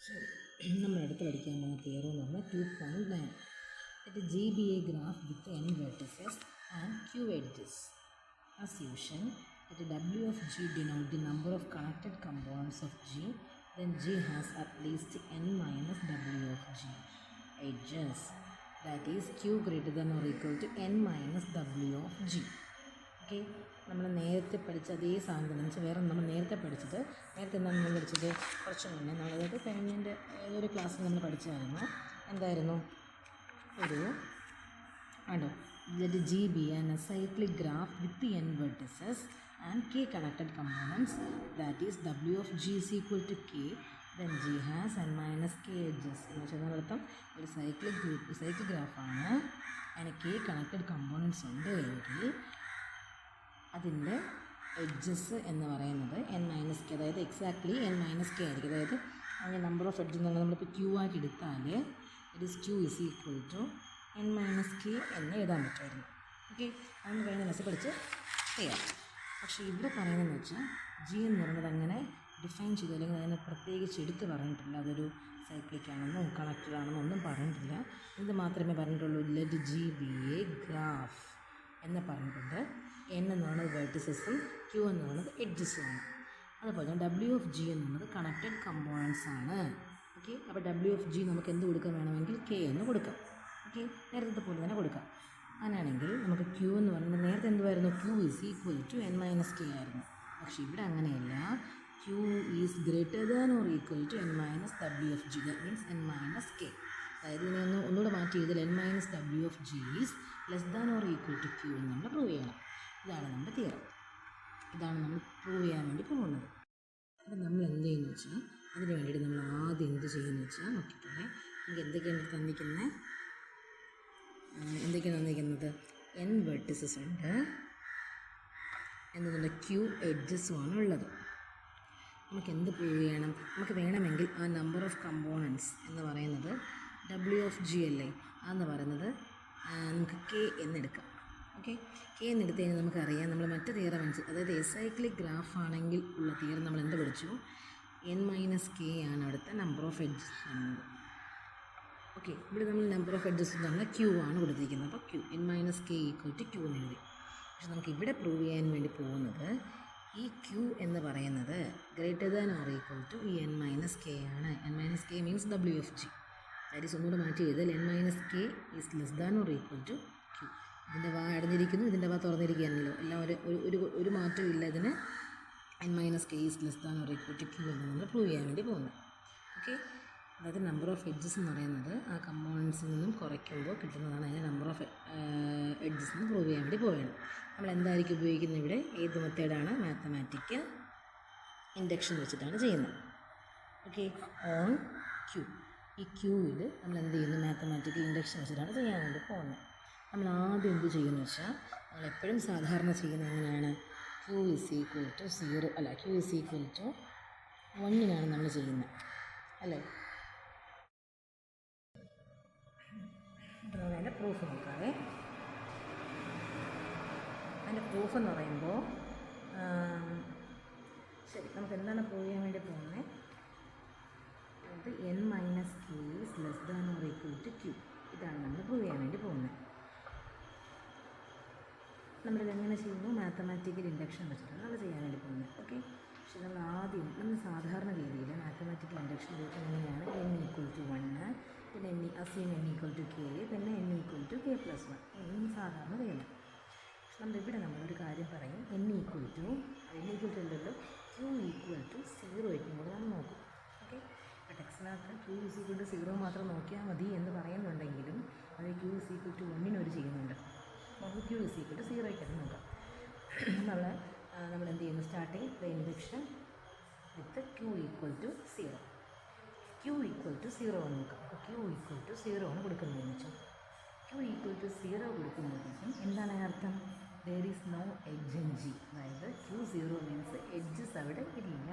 ശരി, നമ്മളടുത്ത് പഠിക്കാൻ പോകുന്ന തിയറി എന്ന് പറഞ്ഞാൽ 2.9. Let G be a graph with n vertices and q edges. As usual, let W of G denote the number of connected components of G. Then G has at least n minus W of G edges. That is q greater than or equal to n minus W of G. Okay, നമ്മൾ നേരത്തെ പഠിച്ച അതേ സാധനം എന്ന് വെച്ചാൽ വേറെ നമ്മൾ നേരത്തെ എന്താണ് നമ്മൾ പഠിച്ചത്? കുറച്ച് മുന്നേ നമ്മളത് കഴിഞ്ഞതിൻ്റെ ഏതൊരു ക്ലാസ്സിൽ നമ്മൾ പഠിച്ചായിരുന്നു. എന്തായിരുന്നു? let G be an acyclic graph with the n vertices and k connected components. That is W of G is equal to k. Then G has n minus k edges. എന്ന് വെച്ചാൽ അതിനർത്ഥം ഒരു സൈക്ലിക് ഗ്രാഫാണ്, അതിന് k connected components ഉണ്ട് എങ്കിൽ അതിൻ്റെ edges എന്ന് പറയുന്നത് n മൈനസ് കെ, അതായത് എക്സാക്ട്ലി n മൈനസ് കെ ആയിരിക്കും. അതായത് അങ്ങനെ നമ്പർ ഓഫ് എഡ്ജ് എന്നുള്ളത് നമ്മളിപ്പോൾ ക്യൂ ആക്കി എടുത്താൽ it is Q is equal to n minus K എന്ന് എഴുതാൻ പറ്റുമായിരുന്നു. ഓക്കെ, അതൊന്ന് കഴിഞ്ഞ ക്ലാസ് പഠിച്ച് ചെയ്യാം. പക്ഷേ ഇവിടെ പറയുന്നതെന്ന് വെച്ചാൽ ജി എന്ന് പറയുന്നത് അങ്ങനെ ഡിഫൈൻ ചെയ്തു, അല്ലെങ്കിൽ അതിനെ പ്രത്യേകിച്ച് എടുത്ത് പറഞ്ഞിട്ടില്ല. അതൊരു സൈക്ലിക് ആണെന്നോ കണക്റ്റഡ് ആണെന്നോ ഒന്നും പറഞ്ഞിട്ടില്ല. ഇത് മാത്രമേ പറഞ്ഞിട്ടുള്ളൂ, let G B A graph എന്ന് പറഞ്ഞിട്ടുണ്ട്. n എന്ന് പറയുന്നത് വേർട്ടിസസും q എന്ന് പറയുന്നത് എഡ്ജസുമാണ്. അതുപോലെ തന്നെ W ഓഫ് G എന്ന് പറയുന്നത് കണക്റ്റഡ് കമ്പോണൻസ് ആണ്. ഓക്കെ, അപ്പോൾ W ഓഫ് G നമുക്ക് എന്ത് കൊടുക്കാൻ വേണമെങ്കിൽ k എന്ന് കൊടുക്കാം. ഓക്കെ, നേരത്തെ പോലെ തന്നെ കൊടുക്കാം. അങ്ങനെയാണെങ്കിൽ നമുക്ക് q എന്ന് പറയുന്നത് നേരത്തെ എന്തുമായിരുന്നു? q is equal to n minus K ആയിരുന്നു. പക്ഷേ ഇവിടെ അങ്ങനെയല്ല, q is greater than or equal to n minus W of G. That means n minus K. അതായത് ഇതിനെ ഒന്നുകൂടെ മാറ്റി ചെയ്താൽ n minus W of G is less than or equal to q എന്ന് നമ്മൾ പ്രൂവ് ചെയ്യണം. ഇതാണ് നമ്മുടെ തിയറം. ഇതാണ് നമ്മൾ പ്രൂവ് ചെയ്യാൻ വേണ്ടി പോകുന്നത്. അപ്പം നമ്മൾ എന്ത് ചെയ്യുന്നു വെച്ചാൽ അതിന് വേണ്ടിയിട്ട് നമ്മൾ ആദ്യം എന്ത് ചെയ്യുന്നു വെച്ചാൽ നോക്കിക്കോളെ, നമുക്ക് എന്തൊക്കെയാണ് തന്നിരിക്കുന്നത്? n വെർട്ടിസസ് ഉണ്ട്, എന്തുണ്ട്? q എഡ്ജസുമാണ് ഉള്ളത്. നമുക്ക് എന്ത് പ്രൂവ് ചെയ്യണം? നമുക്ക് വേണമെങ്കിൽ ആ നമ്പർ ഓഫ് കമ്പോണൻസ് എന്ന് പറയുന്നത് W ഓഫ് G അല്ലേ, അതെന്ന് പറയുന്നത് നമുക്ക് k എന്നെടുക്കാം. ഓക്കെ, കെ എന്നെടുത്ത് കഴിഞ്ഞാൽ നമുക്കറിയാം, നമ്മൾ മറ്റു തിയറം അനുസരിച്ച്, അതായത് എസൈക്ലിക് ഗ്രാഫ് ആണെങ്കിൽ ഉള്ള തിയറം നമ്മൾ എന്ത് പഠിച്ചു? n മൈനസ് കെ ആണ് അവിടുത്തെ നമ്പർ ഓഫ് എഡ്ജസ് എന്നത്. ഓക്കെ, ഇവിടെ നമ്മൾ നമ്പർ ഓഫ് എഡ്ജസ് എന്ന് പറഞ്ഞാൽ ക്യൂ ആണ് കൊടുത്തിരിക്കുന്നത്. അപ്പോൾ Q n minus K equal to Q എന്ന് എഴുതി. പക്ഷെ നമുക്ക് ഇവിടെ പ്രൂവ് ചെയ്യാൻ വേണ്ടി പോകുന്നത് ഈ ക്യൂ എന്ന് പറയുന്നത് greater than or equal to ഈ n മൈനസ് കെ ആണ്. n minus K means W of G. That is ഒന്നുകൂടെ മാറ്റി ചെയ്താൽ n minus K is less than or equal to Q. ഇതിൻ്റെ വാ അടഞ്ഞിരിക്കുന്നു, ഇതിൻ്റെ വാ തുറന്നിരിക്കുകയാണല്ലോ, എല്ലാം ഒരു മാറ്റവും ഇല്ല. ഇതിന് n minus K is less than or equal to Q എന്ന് നമ്മൾ പ്രൂവ് ചെയ്യാൻ വേണ്ടി പോകുന്നത്. ഓക്കെ, അതായത് നമ്പർ ഓഫ് എഡ്ജസ് എന്ന് പറയുന്നത് ആ കമ്പോണൻസിൽ നിന്നും കുറയ്ക്കുമ്പോൾ കിട്ടുന്നതാണ്. അതിൻ്റെ നമ്പർ ഓഫ് എഡ്ജസ് എന്ന് പ്രൂവ് ചെയ്യാൻ വേണ്ടി പോവുകയാണ്. നമ്മൾ എന്തായിരിക്കും ഉപയോഗിക്കുന്നത് ഇവിടെ? ഏത് മെത്തേഡാണ്? മാത്തമാറ്റിക്കൽ ഇൻഡക്ഷൻ വെച്ചിട്ടാണ് ചെയ്യുന്നത്. Okay, on Q. ഈ ക്യൂവിൽ നമ്മൾ എന്ത് ചെയ്യുന്നു? മാത്തമാറ്റിക്കൽ ഇൻഡക്ഷൻ വെച്ചിട്ടാണ് ചെയ്യാൻ വേണ്ടി പോകുന്നത്. നമ്മൾ ആദ്യം എന്ത് ചെയ്യുന്നു വെച്ചാൽ, നമ്മളെപ്പോഴും സാധാരണ ചെയ്യുന്നത് എങ്ങനെയാണ്? ക്യൂ ഇസ് ഈക്വൽ ടു 0 അല്ല, ക്യൂ ഇസ് ഈക്വൽ ടു 1 നമ്മൾ ചെയ്യുന്നത് അല്ലേ? അതിൻ്റെ പ്രൂഫ് നോക്കാവേ. അതിൻ്റെ പ്രൂഫ് എന്ന് പറയുമ്പോൾ ശരി, നമുക്ക് എന്താണ് പ്രൂവ് ചെയ്യാൻ വേണ്ടി പോകുന്നത്? അത് n minus K is less than or equal to Q. ഇതാണ് നമ്മൾ പ്രൂവ് ചെയ്യാൻ വേണ്ടി പോകുന്നത്. നമ്മളിതെങ്ങനെ ചെയ്യുന്നു? മാത്തമാറ്റിക്കൽ ഇൻഡക്ഷൻ വെച്ചിട്ടാണ് നമ്മൾ ചെയ്യാൻ വേണ്ടി പോകുന്നത്. ഓക്കെ, പക്ഷെ നമ്മൾ സാധാരണ രീതിയിൽ മാത്തമാറ്റിക്കൽ ഇൻഡക്ഷൻ എങ്ങനെയാണ്? n ഈക്വൽ ടു 1, പിന്നെ assume n equal to k, പിന്നെ n equal to k plus 1 എന്നും സാധാരണ ചെയ്യുന്നത്. പക്ഷെ നമ്മളിവിടെ നമ്മളൊരു കാര്യം പറയും, n ഈക്വൽ ടു അല്ലല്ലോ, q ഈക്വൽ ടു 0 ആയിരിക്കും കൂടെ നമ്മൾ നോക്കും. ഓക്കെ, അപ്പോൾ ടെക്സ്റ്റിനകത്ത് q ഈസ് ഈക്വൽ ടു 0 മാത്രം നോക്കിയാൽ മതി എന്ന് പറയുന്നുണ്ടെങ്കിലും അത് q ഈസ് ഈക്വൽ ടു 1 ചെയ്യുന്നുണ്ട്. നമുക്ക് q ഈസ് ഈക്വൽ ടു 0 ആയിട്ട് നോക്കാം. നമ്മൾ എന്ത് ചെയ്യുന്നു? Starting the induction with q equal to 0. q equal to 0 ആണ് നോക്കാം. അപ്പോൾ q ഈക്വൽ ടു 0 ആണ് കൊടുക്കുന്നതെന്ന് വെച്ചാൽ, q ഈക്വൽ ടു 0 കൊടുക്കുന്നതിനും എന്താണ് അർത്ഥം? There is no edge in G. അതായത് q0 മീൻസ് എഡ്ജസ് അവിടെ ഇല്ല.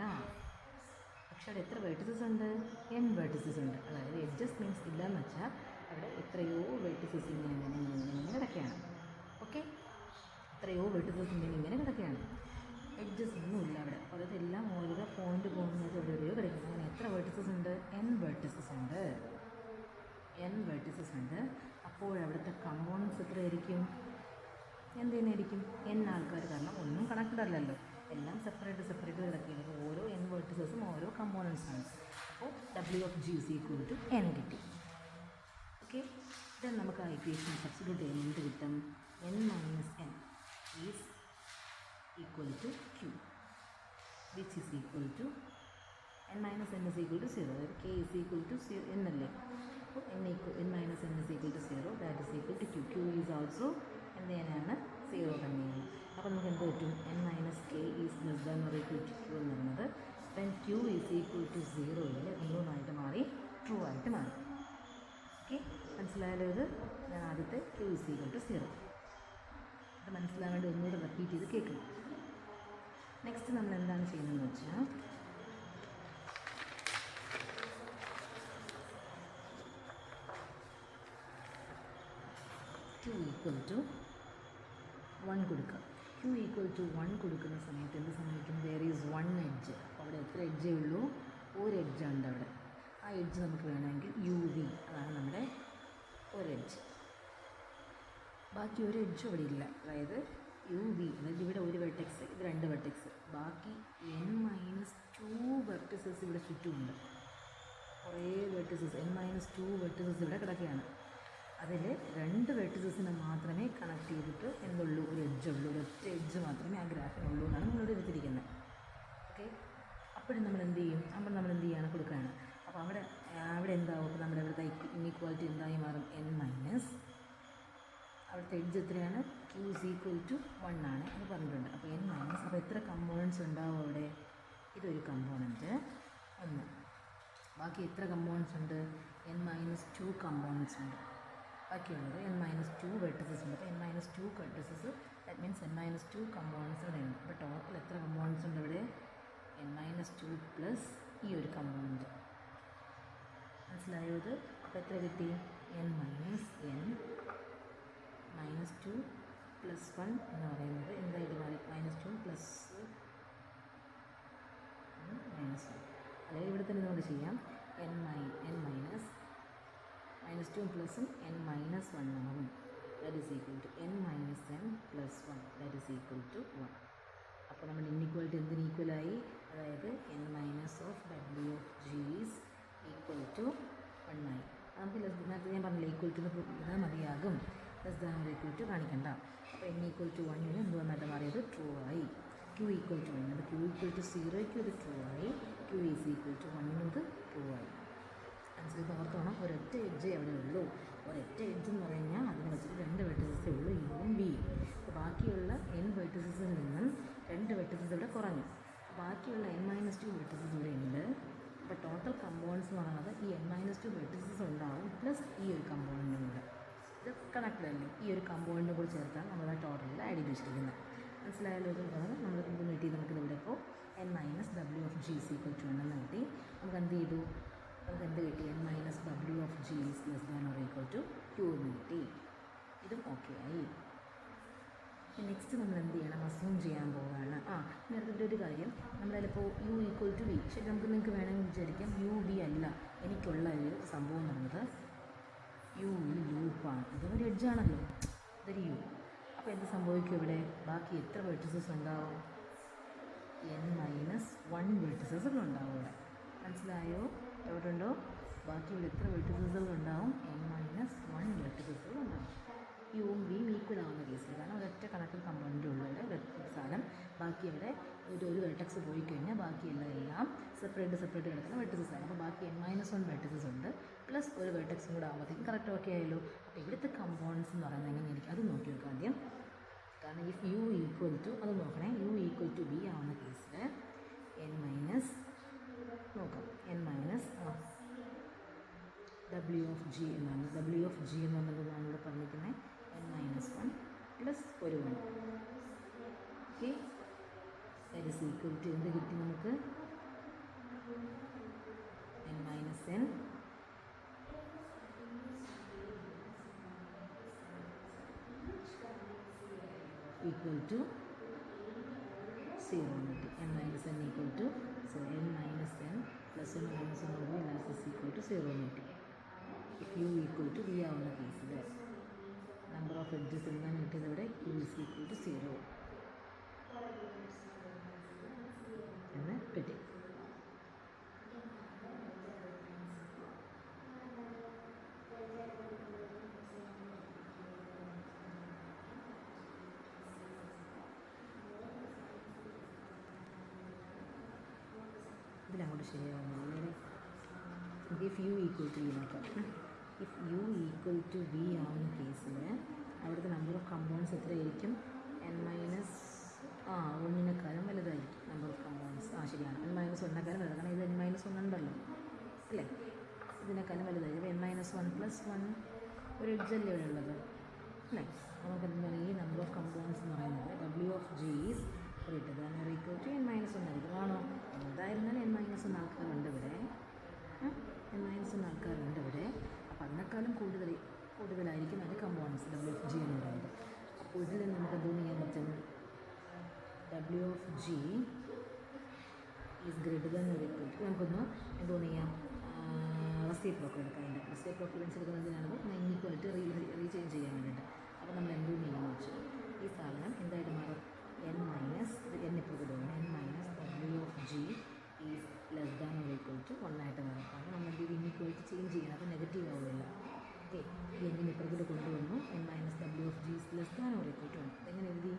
പക്ഷെ അവിടെ എത്ര വെർട്ടിസസ് ഉണ്ട്? n വെർട്ടിസസ് ഉണ്ട്. അതായത് എഡ്ജസ് മീൻസ് ഇല്ല എന്ന് വെച്ചാൽ അവിടെ എത്രയോ വെർട്ടിസസ് ഇങ്ങനെ കിടക്കുകയാണ്. ഓക്കെ, എത്രയോ വെർട്ടിസസ് ഇങ്ങനെ കിടക്കുകയാണ്. എഡ്ജസ് ഒന്നുമില്ല അവിടെ. അതായത് എല്ലാം ഓരോ പോയിന്റ് പോകുന്നത് എവിടെയോ കിടക്കുന്നത്. അങ്ങനെ എത്ര വെർട്ടിസസ് ഉണ്ട്? n വെർട്ടിസസ് ഉണ്ട്, n വെർട്ടിസസ് ഉണ്ട്. അപ്പോൾ അവിടുത്തെ കമ്പോണൻസ് എത്രയായിരിക്കും? എന്തിനായിരിക്കും? n ആൾക്കാർ, കാരണം ഒന്നും കണക്റ്റഡ് അല്ലല്ലോ, എല്ലാം സെപ്പറേറ്റ് സെപ്പറേറ്റ് കിടക്കുകയാണ്. അപ്പോൾ ഓരോ n വെർട്ടിസസും ഓരോ കമ്പോണൻസാണ്. അപ്പോൾ W of G is equal to n കിട്ടി. ഓക്കെ, ദെൻ നമുക്ക് ആ ഇക്വേഷൻ സബ്സ്റ്റിറ്റ്യൂട്ട് ചെയ്യാൻ എന്ത് കിട്ടും? n minus n is equal to q, which is equal to n minus n is equal to 0, അതായത് k is equal to n അല്ലേ. അപ്പോൾ n minus n is equal to 0, that is equal to q. q is also എന്ത് ചെയ്യാനാണ്? 0 തന്നെയാണ്. അപ്പോൾ നമുക്ക് എന്ത് പറ്റും? n minus k is less than or equal to q എന്ന് പറയുന്നത് when q is equal to 0യിൽ ഒന്നായിട്ട് മാറി ട്രൂ ആയിട്ട് മാറി. ഓക്കെ, മനസ്സിലായാലോ? ഇത് ഞാൻ ആദ്യത്തെ q ഈസ് ഈക്വൽ ടു 0 അത് മനസ്സിലാൻ വേണ്ടി ഒന്നുകൂടെ റിപ്പീറ്റ് ചെയ്ത് കേൾക്കണം. നെക്സ്റ്റ് നമ്മൾ എന്താണ് ചെയ്യുന്നതെന്ന് വെച്ചാൽ, q ഈക്വൽ ടു 1 കൊടുക്കുക. q ഈക്വൽ ടു 1 കൊടുക്കുന്ന സമയത്ത് എന്ത് സംഭവിക്കും? There is 1 edge. അപ്പോൾ അവിടെ എത്ര എഡ്ജേ ഉള്ളൂ? ഒരു എഡ്ജുണ്ട് അവിടെ. ആ എഡ്ജ് നമുക്ക് വേണമെങ്കിൽ uv, അതാണ് നമ്മുടെ ഒരു എഡ്ജ്. ബാക്കി ഒരു എഡ്ജും അവിടെ ഇല്ല. അതായത് uv, അതായത് ഇവിടെ ഒരു വെർട്ടെക്സ്, ഇത് 2 വെർട്ടെക്സ്, ബാക്കി n മൈനസ് 2 വെർട്ടിസസ് ഇവിടെ ചുറ്റുമുണ്ട്. കുറേ വെർട്ടിസസ്, n മൈനസ് 2 വെർട്ടിസസ് ഇവിടെ കിടക്കുകയാണ്. അതിൽ 2 വെർട്ടിസസിനെ മാത്രമേ കണക്ട് ചെയ്തിട്ട് എന്തുള്ളൂ? ഒരു എഡ്ജുള്ളൂ, ഒരൊറ്റ എഡ്ജ് മാത്രമേ ആ ഗ്രാഫിനുള്ളൂ എന്നാണ് നമ്മളോട് എടുത്തിരിക്കുന്നത്. ഓക്കെ, അപ്പോഴും നമ്മൾ എന്ത് ചെയ്യും? അപ്പോൾ നമ്മൾ എന്ത് ചെയ്യാണ്? കൊടുക്കുകയാണ്. അപ്പോൾ അവിടെ എന്താവും? അപ്പോൾ നമ്മുടെ ഇവിടുത്തെ ഇൻഇക്വാലിറ്റി എന്തായി മാറും? n മൈനസ്, അവിടുത്തെ എഡ്ജ് എത്രയാണ്? q ഈസ് ഈക്വൽ ടു 1 ആണ് എന്ന് പറഞ്ഞിട്ടുണ്ട്. അപ്പോൾ n മൈനസ്, അപ്പോൾ എത്ര കമ്പോണൻസ് ഉണ്ടാവും അവിടെ? ഇതൊരു കമ്പോണൻറ്റ്, 1. ബാക്കി എത്ര കമ്പോണൻസ് ഉണ്ട്? n മൈനസ് 2 കമ്പോണൻസ് ഉണ്ട്. ബാക്കിയുള്ളത് n മൈനസ് 2 വെർട്ടിസസ് ഉണ്ട്. അപ്പോൾ n minus 2 vertices, that means n minus 2 components ഇവിടെ ഉണ്ട്. അപ്പോൾ ടോട്ടൽ എത്ര കമ്പോണൻസ് ഉണ്ട് ഇവിടെ? n മൈനസ് 2 പ്ലസ് ഈ ഒരു കമ്പോണൻറ്റ്. മനസ്സിലായോ ഇത്? അപ്പോൾ എത്ര കിട്ടി? n മൈനസ് മൈനസ് 2 പ്ലസ് 1 എന്ന് പറയുന്നത് എന്തായിട്ട് മാറി? മൈനസ് 2 പ്ലസ് മൈനസ് 1, അല്ലെങ്കിൽ ഇവിടെ തന്നെ നമുക്ക് ചെയ്യാം. n മൈനസ് 2 പ്ലസും n മൈനസ് 1 ആകും. That is equal to n minus n plus 1, that is equal to 1. അപ്പോൾ നമ്മുടെ ഇൻഇക്വാലിറ്റി എന്തിന് ഈക്വലായി? അതായത് n minus of w of g is equal to 1 ആയി. നമുക്ക് നേരത്തെ ഞാൻ പറഞ്ഞില്ല, ഈക്വൽ ടു ഇത് മതിയാകും, less than or equal to കാണിക്കണ്ട. അപ്പോൾ n ഈക്വൽ ടു 1 എന്ത് വന്നിട്ട് മാറിയത്? ട്രൂ ആയി. q equal to 1, q equal to 0യ്ക്ക് ഇത് ട്രൂ ആയി, q ഈസ് ഈക്വൽ ടു 1 ഇത് ട്രൂ ആയി. മനസ്സിലേക്ക് ഓർത്തോണം, ഒരൊറ്റ എഡ്ജേ അവിടെ ഉള്ളൂ. ഒരൊറ്റ എഡ്ജ് എന്ന് പറഞ്ഞാൽ അതിന് വെച്ചിട്ട് 2 വെർട്ടിസസേ ഉള്ളൂ, യുവും വിയും. അപ്പോൾ ബാക്കിയുള്ള n വെർട്ടിസസിൽ നിന്നും 2 വെർട്ടിസസ് ഇവിടെ കുറഞ്ഞു. ബാക്കിയുള്ള n മൈനസ് 2 വെർട്ടിസസ് ഇവിടെ ഉണ്ട്. അപ്പോൾ ടോട്ടൽ കമ്പോണൻസ് എന്ന് പറയുന്നത് ഈ n മൈനസ് 2 വെർട്ടിസസ് ഉണ്ടാവും പ്ലസ് ഈ ഒരു കമ്പോണൻറ്റും കൂടെ. ഇത് കണക്റ്റഡ് അല്ലേ? ഈ ഒരു കമ്പോണൻറ്റും കൂടി ചേർത്താണ് നമ്മൾ ആ ടോട്ടലിൽ ആഡ് ചെയ്ത് വെച്ചിരിക്കുന്നത്. മനസ്സിലായാലോ? ഇതാണ് നമ്മൾ മുമ്പ് കിട്ടി. നമുക്കിത് ഇവിടെ ഇപ്പോൾ n minus w of g is equal to 1 എന്ന് കിട്ടി. നമുക്ക് എന്ത് ചെയ്തു? നമുക്ക് എന്ത് കിട്ടി? n minus w of g is less than or equal to q എന്ന് കിട്ടി. ഇതും ഓക്കെ ആയി. നെക്സ്റ്റ് നമ്മൾ എന്ത് ചെയ്യണം? അസ്യൂം ചെയ്യാൻ പോവുകയാണ്. നേരത്തെ ഒരു കാര്യം, നമ്മളതിലിപ്പോൾ u ഈക്വൽ ടു v, പക്ഷേ നിങ്ങൾക്ക് വേണമെങ്കിൽ വിചാരിക്കാം u v അല്ല എനിക്കുള്ള ഒരു സംഭവം എന്നുള്ളത് u ലൂപ്പാണ്. ഇതൊരു എഡ്ജാണല്ലോ, ഇതൊരു u. അപ്പോൾ എന്ത് സംഭവിക്കും? ഇവിടെ ബാക്കി എത്ര വെർട്ടിസസ് ഉണ്ടാവും? n മൈനസ് 1 വെർട്ടിസസുകൾ ഉണ്ടാവും ഇവിടെ. മനസ്സിലായോ? എവിടെയുണ്ടോ? ബാക്കി ഇവിടെ എത്ര വെർട്ടിസസുകൾ ഉണ്ടാവും? n മൈനസ് 1 വെർട്ടിസസുകൾ ഉണ്ടാവും. യുവും വിയും ഈക്വൽ ആവുന്ന കേസിൽ, കാരണം ഒരൊറ്റ കണക്കിൽ കമ്പോണൻ്റ് ഉള്ളൂ ഇവിടെ സാധനം. ബാക്കി ഇവിടെ ഒരു വെർട്ടെക്സ് പോയി കഴിഞ്ഞാൽ ബാക്കിയെല്ലാം സെപ്പറേറ്റ് കിടക്കുന്ന വെർട്ടിസസ് ആണ്. അപ്പോൾ ബാക്കി n മൈനസ് 1 വെർട്ടിസസ് ഉണ്ട്, പ്ലസ് ഒരു വെർട്ടെക്സും കൂടെ ആകുമ്പോഴത്തേക്കും കറക്റ്റ് ഓക്കെ ആയല്ലോ. അപ്പോൾ ഇവിടുത്തെ കമ്പോണൻസ് എന്ന് പറയുന്നത് എങ്ങനെയായിരിക്കും? അത് നോക്കി നോക്കാം ആദ്യം. കാരണം ഇഫ് യു ഈക്വൽ ടു, അത് നോക്കണേ, യു ഈക്വൽ ടു ബി ആവുന്ന കേസിൽ n മൈനസ് നോക്കാം, n minus w of g എന്നാണ്. w ഓഫ് g എന്ന് പറഞ്ഞത് നമ്മളിവിടെ പറഞ്ഞിരിക്കുന്നത് n മൈനസ് 1 പ്ലസ് ഒരു 1. Okay, that is equal to എന്ത് കിട്ടി നമുക്ക്? n minus n equal to 0 കിട്ടി. n minus n equal to n minus n plus 1 minus 1 that is equal to to 0 എന്ന് കിട്ടി. If U equal to V ആവുന്ന കേസിൽ number of edges എന്താണ് കിട്ടിയത് ഇവിടെ? യു ഇസ് ഈക്വൽ ടു 0 എന്ന് കിട്ടി. ഇതിലങ്ങോട്ട് ശരിയാവുന്നില്ല. If U equal to V നോക്കാം. If U equal to V ആവുന്ന കേസിൽ അവിടുത്തെ നമ്പർ ഓഫ് കമ്പൗണ്ട്സ് എത്രയായിരിക്കും? n മൈനസ് 1 വലുതായിരിക്കും നമ്പർ ഓഫ് കമ്പൗണ്ട്സ്. ശരിയാണ്, n മൈനസ് 1 വലുതാണ്. കാരണം ഇത് n മൈനസ് 1 ഉണ്ടല്ലോ അല്ലേ, ഇതിനേക്കാളും വലുതായിരിക്കും. അപ്പോൾ n മൈനസ് 1 പ്ലസ് 1 ഒരു എഡ്ജല്ലേ ഇവിടെ ഉള്ളത് അല്ലേ. നമുക്ക് എന്താണ് ഈ നമ്പർ ഓഫ് കമ്പൗണ്ട്സ് എന്ന് പറയുന്നത് W of G is greater than or equal to n minus 1 ആയിരിക്കും. ആണോ? എന്തായിരുന്നാലും n മൈനസ് 1 ആൾക്കാരുണ്ട് ഇവിടെ, n മൈനസ് 1 ആൾക്കാരുണ്ട് ഇവിടെ. അപ്പോൾ അതിനേക്കാളും കൂടുതലായിരിക്കും അതിൻ്റെ കമ്പൗണ്ട്സ് W ഓഫ് G എന്ന് പറയുന്നത്. അപ്പോൾ ഇതിൽ നമുക്ക് എന്തുകൊണ്ട് ചെയ്യാൻ പറ്റും? W of G is greater than or equal to, നമുക്കൊന്ന് എന്തുകൊണ്ട് ചെയ്യാം? റെസിപ്രോക്കൽ എടുക്കാം. അതിൻ്റെ റെസിപ്രോക്കലൻസ് എടുക്കുന്നതിനാണ് ഇൻഇക്വാലിറ്റി റീചേഞ്ച് ചെയ്യാൻ വേണ്ടിയിട്ട്. അപ്പോൾ നമ്മൾ എന്തുകൊണ്ട് ചെയ്യാമെന്ന് വെച്ചാൽ ഈ സാധനം എന്തായിട്ട് മാറും? n മൈനസ് n ഇപ്പോൾ കൊടുക്കണം, n minus W of G is less than or equal to 1 ആയിട്ട് മാറും. അപ്പോൾ നമ്മൾ ഇത് ഇൻഇക്വാലിറ്റി ചേഞ്ച് ചെയ്യണം, അപ്പോൾ നെഗറ്റീവ് ആവില്ല. ഓക്കെ, ഈ എന്നിന് ഇപ്പുറത്തോട്ട് കൊണ്ടുവന്നു. n minus W of G is less than or equal to 1. എങ്ങനെ എഴുതി?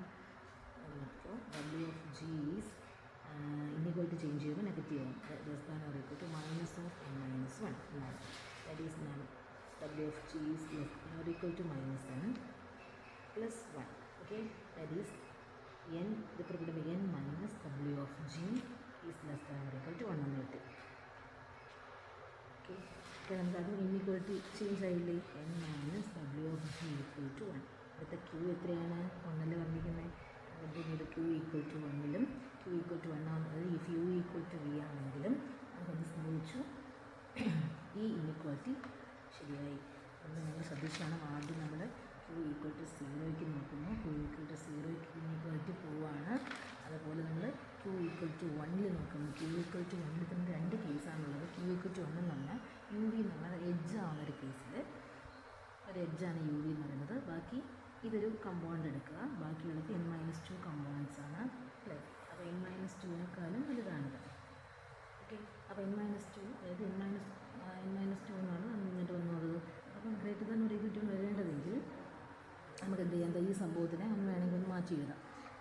അപ്പോൾ W of G is inequality change ചെയ്യുമ്പോൾ നെഗറ്റീവ് ആവും. Less than or equal to minus of n minus 1 എന്നാണ്. That is none. W of G is less than or equal to minus n plus 1. Okay, that is n ഇതിപ്പോൾ n minus W of G is less than or equal to 1 എന്ന് കിട്ടി. Okay, അപ്പോൾ നമുക്ക് അത് inequality change ആയില്ലേ? n minus W of G equal to 1. അടുത്ത Q എത്രയാണ്? 1 അല്ലേ പറഞ്ഞിരിക്കുന്നത്. അതുകൊണ്ട് Q ഈക്വൽ ടു 1ലും Q ഈക്വൽ ടു 1 ആവുന്നത് if U equal to V ആണെങ്കിലും നമുക്കത് സംഭവിച്ചു. ഈ ഇൻഇക്വാലിറ്റി ശരിയായി. അതുകൊണ്ട് നമ്മൾ ശ്രദ്ധിച്ചാണ് ആദ്യം നമ്മൾ Q ഈക്വൽ ടു 0ക്ക് നോക്കുന്നു. Q ഈക്വൽ ടു 0ക്ക് ഇൻഇക്വാലിറ്റി പോവുകയാണ്. അതുപോലെ നമ്മൾ Q ഈക്വൽ ടു 1ൽ നോക്കുന്നു. Q ഈക്വൽ ടു 1ൽ തന്നെ 2 കേസാണുള്ളത്. Q ഈക്വൽ ടു 1 എന്ന് പറഞ്ഞാൽ യു വി എന്ന് പറഞ്ഞാൽ എഡ്ജ് ആവുന്നൊരു കേസിൽ ഒരു എഡ്ജാണ് യു വി എന്ന് പറയുന്നത്. ബാക്കി ഇതൊരു കമ്പൗണ്ട് എടുക്കുക, ബാക്കിയുള്ളത് n മൈനസ് 2 കമ്പൗണ്ട്സ് ആണ് അല്ലേ. അപ്പോൾ n മൈനസ് 2നെക്കാളും വലുതാണിത്. ഓക്കെ, അപ്പോൾ n മൈനസ് 2 അതായത് n മൈനസ് 2 എന്നാണ് എന്നിട്ട് വന്നത്. അപ്പം greater than or equal to വരേണ്ടതെങ്കിൽ നമുക്ക് എന്ത് ചെയ്യാം? ഈ സംഭവത്തിനെ ഒന്ന് വേണമെങ്കിൽ ഒന്ന് മാറ്റി എഴുതാം.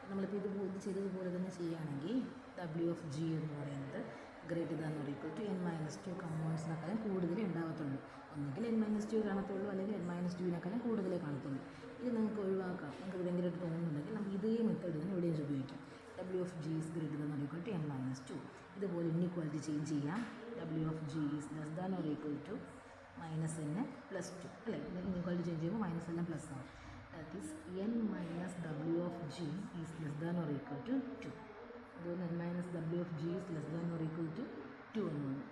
നമ്മളിപ്പോൾ ഇത് ചെയ്തതുപോലെ തന്നെ ചെയ്യുകയാണെങ്കിൽ W ഓഫ് G എന്ന് പറയുന്നത് greater than or equal to n minus 2 കമ്പൗണ്ട്സിനേക്കാളും കൂടുതലേ ഉണ്ടാകത്തുള്ളൂ. ഒന്നുകിൽ n മൈനസ് 2 കാണത്തുള്ളൂ, അല്ലെങ്കിൽ n മൈനസ് 2വിനേക്കാളും കൂടുതലേ കാണത്തുള്ളൂ. ഇത് നമുക്ക് ഒഴിവാക്കാം. നമുക്ക് ഭയങ്കരമായിട്ട് തോന്നുന്നുണ്ടെങ്കിൽ നമുക്ക് ഇതേ മെത്തേഡ് തന്നെ ഇവിടെയും ഉപയോഗിക്കാം. W of G is greater than or equal to n minus 2. ഇതുപോലെ ഇൻഇക്വാലിറ്റി ചേഞ്ച് ചെയ്യാം. W of G is less than or equal to minus n plus 2 അല്ലേ. ഇൻഇക്വാലിറ്റി ചേഞ്ച് ചെയ്യുമ്പോൾ മൈനസ് n പ്ലസ് ആവും. That is n minus W of G is less than or equal to 2. അതുകൊണ്ട് n minus W of G is less than or equal to 2 എന്ന് വന്നു.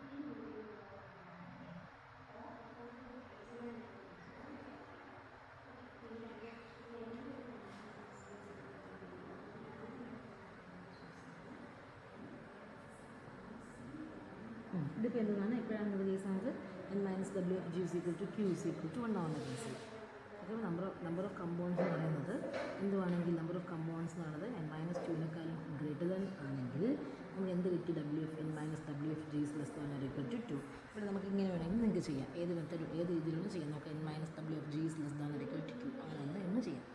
ഇതിപ്പോൾ എന്താണ് എപ്പോഴാണ് നമ്മുടെ കേസാണത്? n minus W of G is equal to Q is equal to 1 ആവുന്ന കേസിൽ. അപ്പോൾ നമ്പർ ഓഫ് കമ്പൗണ്ട്സ് എന്ന് പറയുന്നത് എന്തുവാണെങ്കിൽ നമ്പർ ഓഫ് കമ്പൗണ്ട്സ് എന്ന് പറയുന്നത് n മൈനസ് 2നെക്കാളും ഗ്രേറ്റർ ദാൻ ആണെങ്കിൽ നമുക്ക് എന്ത് കിട്ടി? n minus W of G is less than or equal to 2. ഇവിടെ നമുക്ക് ഇങ്ങനെ വേണമെങ്കിൽ നിങ്ങൾക്ക് ചെയ്യാം. ഏത് മെത്തേഡ് ഏത് രീതിയിലൊന്നും ചെയ്യാം. നമുക്ക് n minus W of G is less than or equal to 2 അങ്ങനെ എന്ന് ചെയ്യാം.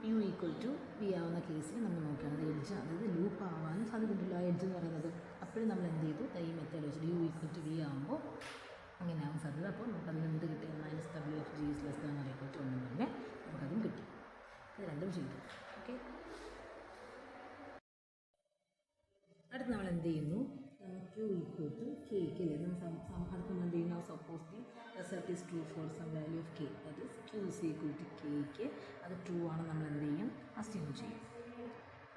യു ഈക്വൽ ടു വി ആവുന്ന കേസിൽ നമ്മൾ നോക്കുകയാണെങ്കിൽ എഡ്ജ് അതായത് ലൂപ്പ് ആവാനും സാധ്യതയുണ്ടല്ലോ ആ എഡ്ജ് എന്ന് പറയുന്നത്. അപ്പോഴും നമ്മൾ എന്ത് ചെയ്തു? ഈ മെത്തേഡ് വെച്ചിട്ട് യു ഈക്വൽ ടു വി ആകുമ്പോൾ അങ്ങനെ ആവാൻ സാധ്യത. അപ്പോൾ നമുക്കതിൽ എന്ത് കിട്ടി? n minus W of G is less than or equal to 1 എന്ന് പറഞ്ഞാൽ നമുക്കതും കിട്ടി. ഇത് രണ്ടും ചെയ്തു. ഓക്കെ, അടുത്ത് നമ്മൾ എന്ത് ചെയ്യുന്നു? Q ഈക്വൽ ടു കെക്ക് അല്ലേ നമ്മൾ അടുത്ത് നമ്മൾ എന്ത് ചെയ്യുന്നു? Suppose the result is true for some value of K, that is Q is equal to കെക്ക്. അത് ട്രൂ ആണ് നമ്മൾ എന്ത് ചെയ്യും? അസ്യൂം ചെയ്യും.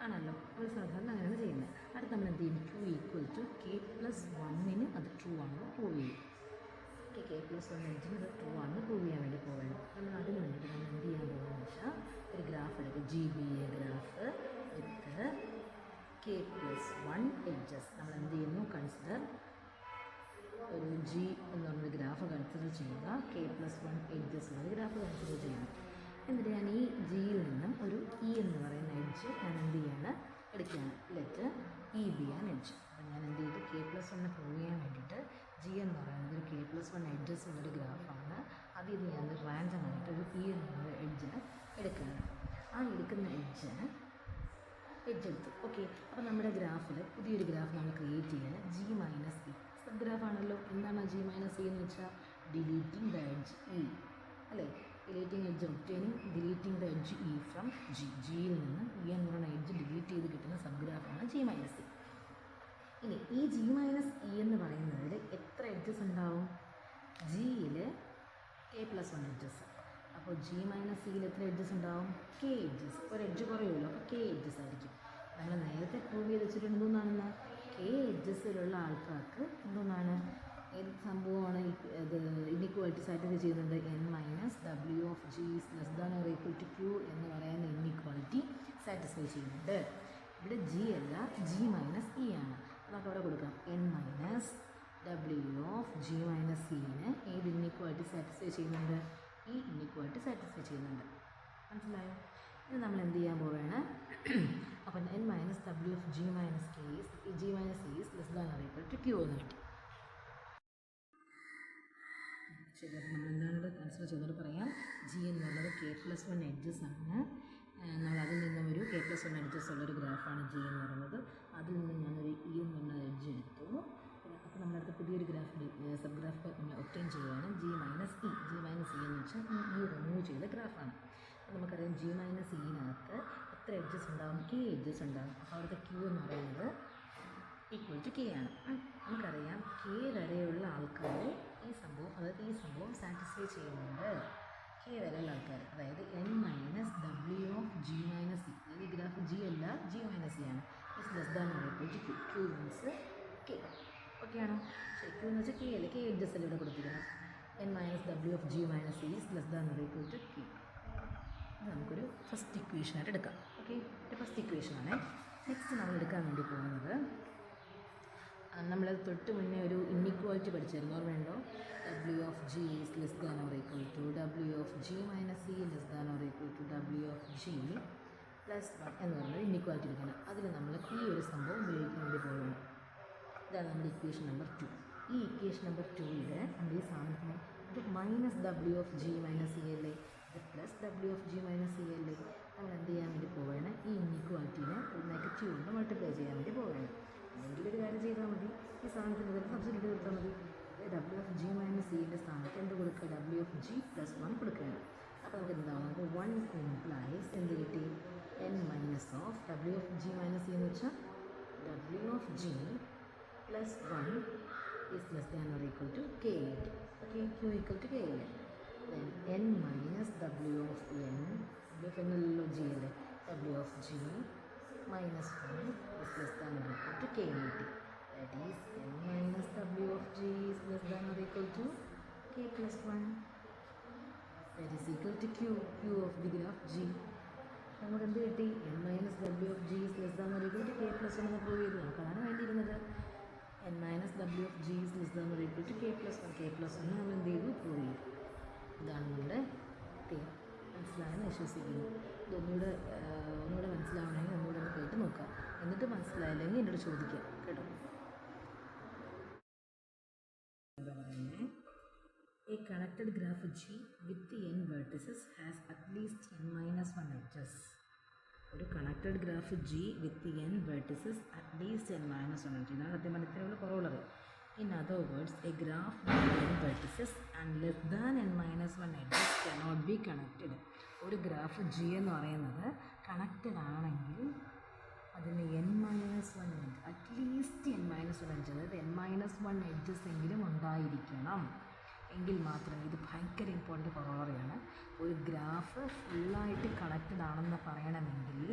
ആണല്ലോ, ഒരു സാധാരണ അങ്ങനെയാണ് ചെയ്യുന്നത്. അടുത്ത് നമ്മൾ എന്ത് ചെയ്യും? Q equal to K plus 1ന് അത് ട്രൂ ആണെന്ന് പ്രൂവ് ചെയ്യും. കെ പ്ലസ് 1 എഡ്ജിന് അത് ട്രൂ ആണെന്ന് പ്രൂവ് ചെയ്യാൻ വേണ്ടി പോകണം. നമ്മൾ അതിന് വേണ്ടിയിട്ട് നമ്മൾ എന്ത് ചെയ്യാൻ പോകുന്നതെന്ന് വെച്ചാൽ ഒരു ഗ്രാഫ് എടുക്കുക. GBA graph with K plus 1 edges. നമ്മൾ എന്ത് ചെയ്യുന്നു? കൺസിഡർ ഒരു G എന്ന് പറഞ്ഞൊരു ഗ്രാഫ് ഗ്രാഫ് കൺസിഡർ ചെയ്യുക. K+1 എഡ്ജസ് ഉള്ള ഗ്രാഫ് കൺസിഡർ ചെയ്യണം. എന്നിട്ട് ഞാൻ ഈ ജിയിൽ നിന്നും ഒരു ഇ എന്ന് പറയുന്ന എഡ്ജ് ഞാൻ എന്ത് ചെയ്യാണ്, എടുക്കുകയാണ്. Let E B an edge. അപ്പോൾ ഞാൻ എന്ത് ചെയ്തു, K+1 പ്രൂവ് ചെയ്യാൻ വേണ്ടിയിട്ട് ജി എന്ന് പറയുന്നത് ഒരു K+1 എഡ്ജസ് ഉള്ളൊരു ഗ്രാഫാണ്. അതിൽ നിന്ന് ഞാൻ റാൻഡമായിട്ട് ഒരു ഇ എന്നുള്ള എഡ്ജിന് എടുക്കുകയാണ്. ആ എടുക്കുന്ന എഡ്ജ് എടുത്തു. ഓക്കെ, അപ്പോൾ നമ്മുടെ ഗ്രാഫിൽ പുതിയൊരു ഗ്രാഫ് നമ്മൾ ക്രിയേറ്റ് ചെയ്യാണ്. G-E sub ഗ്രാഫാണല്ലോ. എന്താണ് G-E എന്ന് വെച്ചാൽ ഡിലീറ്റിംഗ് ദ എഡ്ജ് ഇ അല്ലേ. Deleting edge obtaining deleting the edge E from G. ജിയിൽ നിന്ന് ഇ എന്ന് പറയുന്ന എഡ്ജ് ഡിലീറ്റ് ചെയ്ത് കിട്ടുന്ന സബ് ഗ്രാഫാണ് G-E. ഇനി ഈ G-E എന്ന് പറയുന്നതിൽ എത്ര എഡ്ജസ് ഉണ്ടാവും? ജിയിൽ K+1 എഡ്ജസ്. അപ്പോൾ G-Eയിൽ എത്ര എഡ്ജസ് ഉണ്ടാവും? K edges. ഒരു എഡ്ജ് കുറയുമല്ലോ, അപ്പോൾ K എഡ്ജസ് ആയിരിക്കും. നമ്മൾ നേരത്തെ പ്രൂവ് ചെയ്ത് വെച്ചിട്ട് എന്തോന്നാണെന്ന്, K എഡ്ജസിലുള്ള ആൾക്കാർക്ക് എന്തോന്നാണ്, ഏത് സംഭവമാണ് ഇത് ഇന്നിക്വാലിറ്റി സാറ്റിസ്ഫൈ ചെയ്യുന്നുണ്ട്? N-W(G)< Q എന്ന് പറയുന്ന ഇന്നിക്വാലിറ്റി സാറ്റിസ്ഫൈ ചെയ്യുന്നുണ്ട്. ഇവിടെ G അല്ല, G-E ആണ്. നമുക്ക് അവിടെ കൊടുക്കാം N-W(G)(E)ന് ഏത് ഇന്നിക്വാലിറ്റി സാറ്റിസ്ഫൈ ചെയ്യുന്നുണ്ട്? ഈ ഇന്നിക്വാലിറ്റി സാറ്റിസ്ഫൈ ചെയ്യുന്നുണ്ട്. മനസ്സിലായോ? ഇത് നമ്മൾ എന്ത് ചെയ്യാൻ പോവുകയാണ്? അപ്പം N-W(G)(K) G-E Q എന്ന് കിട്ടി. ശരി, അപ്പം നമ്മൾ എന്താണ് കൺസിഡർ ചെയ്തോട് പറയാം. ജി എന്നുള്ളത് K+1 എഡ്ജസ് ആണ്. നമ്മൾ അതിൽ നിന്നും ഒരു K+1 എഡ്ജസ് ഉള്ളൊരു ഗ്രാഫാണ് ജി എന്ന് പറയുന്നത്. അതിൽ നിന്ന് ഞാനൊരു ഇ എന്നുള്ള എഡ്ജ് എടുത്തു. അപ്പോൾ നമ്മളടുത്ത് പുതിയൊരു ഗ്രാഫ് സബ് ഗ്രാഫ് ഒബ്റ്റെയിൻ ചെയ്യുകയാണ്. G-E എന്ന് വെച്ചാൽ ഈ റിമൂവ് ചെയ്ത ഗ്രാഫാണ്. അപ്പോൾ നമുക്കറിയാം G-Eനകത്ത് എത്ര എഡ്ജസ് ഉണ്ടാകും? K എഡ്ജസ് ഉണ്ടാകും. അപ്പോൾ അവിടുത്തെ Q എന്ന് പറയുന്നത് ഈക്വൽ ടു K ആണ്. നമുക്കറിയാം K വരെയുള്ള ആൾക്കാർ ഈ സംഭവം സാറ്റിസ്ഫൈ ചെയ്യുന്നുണ്ട്. K വരെയുള്ള ആൾക്കാർ, അതായത് N-W(G)(E). ഈ ഗ്രാഫ് G അല്ല, G-E ആണ്. Is less than or equal to Q. Q means K. Okay ആണോ? ശരി, Q എന്ന് വെച്ചാൽ K അല്ലേ, K എഡ്ജസ് അല്ലേ ഇവിടെ കൊടുത്തിരിക്കുന്നത്. N-W(G)(E) is less than or equal to Q. ഇത് നമുക്കൊരു ഫസ്റ്റ് ഇക്വേഷനായിട്ട് എടുക്കാം. ഓക്കെ, ഒരു ഫസ്റ്റ് ഇക്വേഷനാണ്. നെക്സ്റ്റ് നമ്മൾ എടുക്കാൻ വേണ്ടി പോകുന്നത്, നമ്മൾ തൊട്ട് മുന്നേ ഒരു ഇന്നിക്വാലിറ്റി പഠിച്ചായിരുന്നു, ഓർമ്മയുണ്ടോ? W(G) is less than or equal to W(G)-E less than or equal to W(G) + 1 എന്ന് പറഞ്ഞൊരു ഇന്നിക്വാലിറ്റി എടുക്കണം. അതിൽ നമ്മൾ ഈ ഒരു സംഭവം ഉപയോഗിക്കാൻ വേണ്ടി പോകുന്നു. ഇതാണ് നമ്മുടെ ഇക്വേഷൻ നമ്പർ 2. ഈ ഇക്വേഷൻ നമ്പർ 2ൽ നമ്മൾ ഈ സാധനത്തിന് ഇത് -W(G) - E അല്ലേ, ഇത് +W(G) - E അല്ലേ. നമ്മൾ എന്ത് ചെയ്യാൻ വേണ്ടി പോവുകയാണ്? ഈ ഇന്നിക്വാലിറ്റീനെ ഒരു നെഗറ്റീവ് കൊണ്ട് മൾട്ടിപ്ലൈ ചെയ്യാൻ വേണ്ടി പോവുകയാണ്. അല്ലെങ്കിൽ ഒരു കാര്യം ചെയ്താൽ മതി, ഈ സാധനത്തിന് ഇതിൽ സബ്സ്റ്റിറ്റ്യൂട്ട് കൊടുത്താൽ മതി. W(G) - Eൻ്റെ സ്ഥാനത്ത് എന്ത് കൊടുക്കുക? W(G + 1 കൊടുക്കുകയാണ്. അപ്പോൾ നമുക്ക് എന്താവും? നമുക്ക് 1 ഇംപ്ലൈസ് എന്ത് കിട്ടി? N- of W(G) - E എന്ന് വെച്ചാൽ W(G + 1 is less than or equal to K. Okay, Q equal to K. Then N minus W of N, W of N അല്ലല്ലോ G അല്ലേ, W(G) - 1 is less than or equal to K കിട്ടി. That is N minus W of G is less than or equal to K plus 1. That is equal to Q of the graph G. നമുക്ക് എന്ത് കിട്ടി? N minus W of G is less than or equal to K plus 1 എന്ന് prove ചെയ്തു. നമുക്കതാണ് വേണ്ടിയിരുന്നത്. N minus W of G is less than or equal to K plus 1. K plus 1 നമ്മൾ എന്ത് ചെയ്തു? Prove ചെയ്തു. ഇതാണ് നമ്മുടെ മനസ്സിലായെന്ന് വിശ്വസിക്കുന്നു. ഇതൊന്നുകൂടെ മനസ്സിലാവണമെങ്കിൽ ഒന്നുകൂടെ ഒന്ന് കേട്ട് നോക്കാം. എന്നിട്ട് മനസ്സിലായില്ലെങ്കിൽ എന്നോട് ചോദിക്കാം കേട്ടോ. A connected graph G with the n vertices has at least n-1 edges. ഒരു connected graph G with n vertices at least n-1 edges. ഇതാണ് സത്യം പറഞ്ഞാൽ ഇത്രയുള്ള കുറവുള്ളത്. In other words, a graph with n vertices and less than n-1 edges cannot be connected. ഒരു graph G എന്ന് പറയുന്നത് connected ആണെങ്കിൽ അതിന് n-1 edge, at least n-1 edge, അതായത് n-1 എഡ്ജസ് എങ്കിലും ഉണ്ടായിരിക്കണം. എങ്കിൽ മാത്രമേ, ഇത് ഭയങ്കര ഇമ്പോർട്ടൻ്റ് കൊറോളറിയാണ്. ഒരു ഗ്രാഫ് ഫുള്ളായിട്ട് കണക്റ്റഡ് ആണെന്ന് പറയണമെങ്കിൽ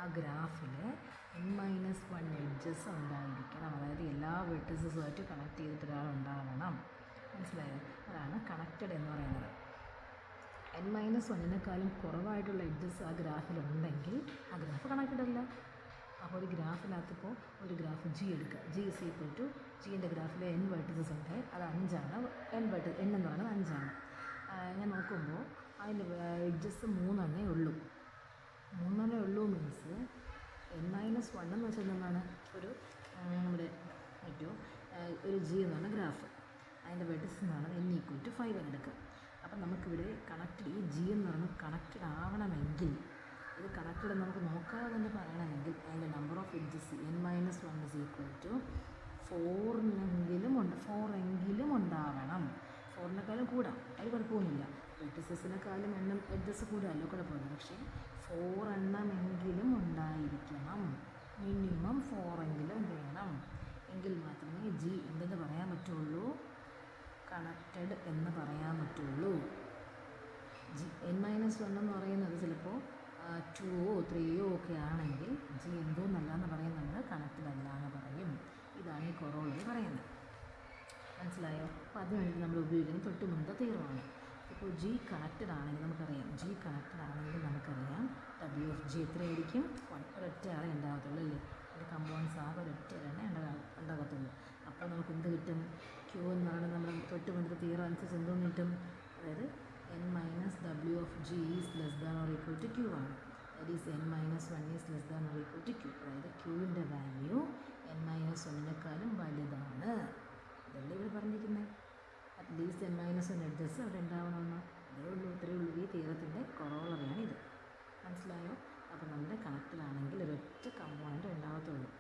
ആ ഗ്രാഫിൽ n-1 എഡ്ജസ് ഉണ്ടായിരിക്കണം. അതായത് എല്ലാ വെർട്ടിസസുമായിട്ട് കണക്ട് ചെയ്തിട്ട് ഒരാളുണ്ടാകണം. മനസ്സിലായോ? അതാണ് കണക്റ്റഡ് എന്ന് പറയുന്നത്. n-1 കുറവായിട്ടുള്ള എഡ്ജസ് ആ ഗ്രാഫിലുണ്ടെങ്കിൽ ആ ഗ്രാഫ് കണക്റ്റഡ് അല്ല. അപ്പോൾ ഒരു ഗ്രാഫിനകത്തിപ്പോൾ ഒരു ഗ്രാഫ് ജി എടുക്കുക. ജി ഇസ് ഈക്വൽ ടു ജിൻ്റെ ഗ്രാഫിൽ n വെർട്ടിസസ് ഉണ്ട്. അത് 5ആണ്. n എന്ന് പറയുന്നത് 5ആണ്. ഞാൻ നോക്കുമ്പോൾ അതിൻ്റെ എഡ്ജസ് 3 ഉള്ളൂ. 3 ഉള്ളൂ മീൻസ് n-1 എന്ന് വെച്ചാൽ എന്താണ്, ഒരു നമ്മുടെ ഏറ്റവും ഒരു ജി എന്ന് പറഞ്ഞ ഗ്രാഫ്, അതിൻ്റെ വെർട്ടിസസ് എന്ന് പറയുന്നത് n ഈക്വൽ ടു 5 എന്ന് എടുക്കുക. അപ്പം നമുക്കിവിടെ കണക്റ്റഡ്, ഈ ജി എന്ന് പറയുന്നത് കണക്റ്റഡ് ആവണമെങ്കിൽ, ഇത് കണക്റ്റഡ് നമുക്ക് നോക്കാതെ തന്നെ പറയണമെങ്കിൽ അതിൻ്റെ number of edges n-1 is equal to 4 എങ്കിലും ഉണ്ടാവണം. 4-നേക്കാളും കൂടാം, അതിൽ കുഴപ്പമൊന്നുമില്ല. വെർട്ടിസസിനെക്കാളും എഡ്ജസ് കൂടാമല്ലോ, കുഴപ്പമില്ല. പക്ഷേ 4 എണ്ണമെങ്കിലും ഉണ്ടായിരിക്കണം. മിനിമം 4 എങ്കിലും വേണം. എങ്കിൽ മാത്രമേ ജി എന്തെന്ന് പറയാൻ പറ്റുള്ളൂ, കണക്റ്റഡ് എന്ന് പറയാൻ പറ്റുള്ളൂ. ജി n-1 എന്ന് പറയുന്നത് ചിലപ്പോൾ 2ഓ 3ഓ ഒക്കെ ആണെങ്കിൽ ജി എന്തോന്നല്ല എന്ന് പറയും, നമ്മൾ കണക്റ്റഡ് അല്ല എന്ന് പറയും. ഇതാണ് ഈ കൊറോളറി പറയുന്നത്. മനസ്സിലായോ? അപ്പോൾ അതിന് വേണ്ടി നമ്മൾ ഉപയോഗിക്കുന്നത് തൊട്ട് മുൻപത്തെ തീർവാണ്. ഇപ്പോൾ ജി കണക്റ്റഡ് ആണെങ്കിൽ നമുക്കറിയാം, ജി കണക്റ്റഡ് ആണെങ്കിൽ നമുക്കറിയാം ഡബ്ല്യു ഓഫ് ജി എത്രയായിരിക്കും, ഒരൊറ്റ ആളെ ഉണ്ടാകത്തുള്ളൂ അല്ലേ. അതിൻ്റെ കമ്പൗണ്ട്സ് ആകെ ഒരൊറ്റ ആളെ ഉണ്ടാകത്തുള്ളൂ. അപ്പോൾ നമുക്ക് എന്ത് കിട്ടും, ക്യൂ എന്ന് പറയുന്നത് നമ്മുടെ തൊട്ട് മുൻപത്തെ തീറ അനുസരിച്ച് എന്തോന്ന് കിട്ടും, അതായത് n-w of g is less than or equal to q ആണ്. That is n-1 is less than or equal to q. അതായത് ക്യൂവിൻ്റെ വാല്യൂ n-1 വലുതാണ്. ഇതല്ലേ ഇവർ പറഞ്ഞിരിക്കുന്നത്. അറ്റ്ലീസ്റ്റ് n-1 എഡ്ജസ് അവിടെ ഉണ്ടാവണമെന്ന്. ഇത്രയേ ഉള്ളൂ ഈ തീരത്തിൻ്റെ കൊറോളറിയാണ് ഇത്. മനസ്സിലായോ? അപ്പോൾ നമ്മുടെ കണക്റ്റിലാണെങ്കിൽ ഒരൊറ്റ കമ്പോണൻ്റ് ഉണ്ടാകത്തുള്ളൂ,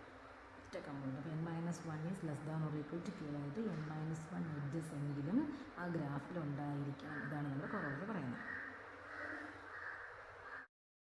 ഒറ്റ കമ്പോണൻ്റ്. അപ്പോൾ n-1 is less than or equal to Q, അതായത് n-1 എഡ്ജസ് എങ്കിലും ആ ഗ്രാഫിൽ ഉണ്ടായിരിക്കണം. ഇതാണ് നമ്മൾ കൊറോളറി പറയുന്നത്.